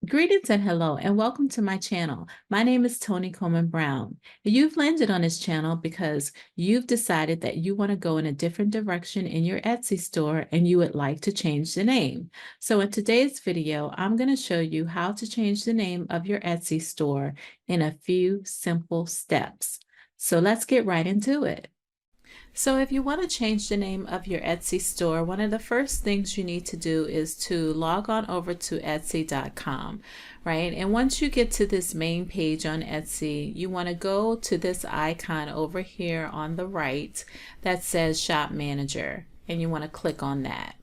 Greetings and hello, and welcome to my channel. My name is Tony Coleman-Brown. You've landed on this channel because you've decided that you want to go in a different direction in your Etsy store and you would like to change the name. So in today's video, I'm going to show you how to change the name of your Etsy store in a few simple steps. So let's get right into it. So if you want to change the name of your Etsy store, one of the first things you need to do is to log on over to Etsy.com, right? And once you get to this main page on Etsy, you want to go to this icon over here on the right that says Shop Manager, and you want to click on that.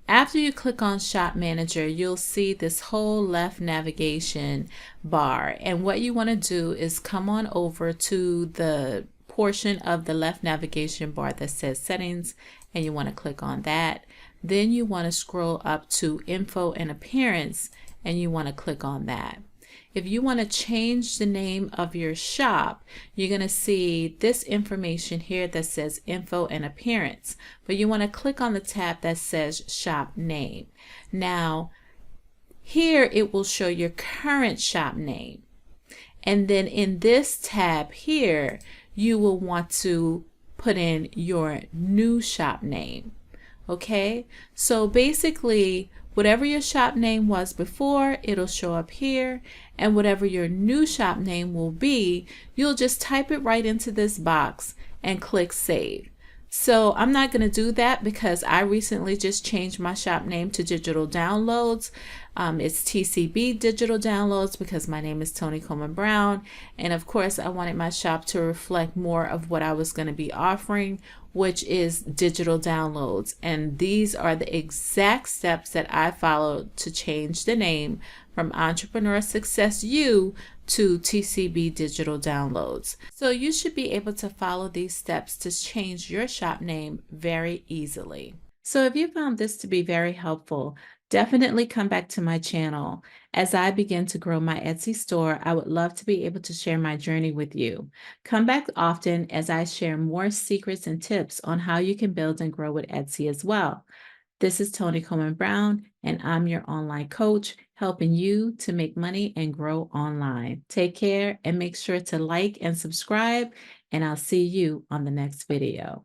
After you click on Shop Manager, you'll see this whole left navigation bar. And what you want to do is come on over to the portion of the left navigation bar that says Settings, and you want to click on that. Then you want to scroll up to Info and Appearance, and you want to click on that. If you want to change the name of your shop, you're going to see this information here that says Info and Appearance, but you want to click on the tab that says Shop Name. Now, here it will show your current shop name. And then in this tab here, you will want to put in your new shop name. Okay, so basically whatever your shop name was before, it'll show up here, and whatever your new shop name will be, you'll just type it right into this box and click Save. So I'm not going to do that because I recently just changed my shop name to Digital Downloads. It's TCB Digital Downloads because my name is Tony Coleman-Brown, and of course I wanted my shop to reflect more of what I was going to be offering, which is digital downloads. And these are the exact steps that I followed to change the name from Entrepreneur Success U to TCB Digital Downloads. So you should be able to follow these steps to change your shop name very easily. So if you found this to be very helpful, definitely come back to my channel. As I begin to grow my Etsy store, I would love to be able to share my journey with you. Come back often as I share more secrets and tips on how you can build and grow with Etsy as well. This is Tony Coleman-Brown, and I'm your online coach, helping you to make money and grow online. Take care and make sure to like and subscribe, and I'll see you on the next video.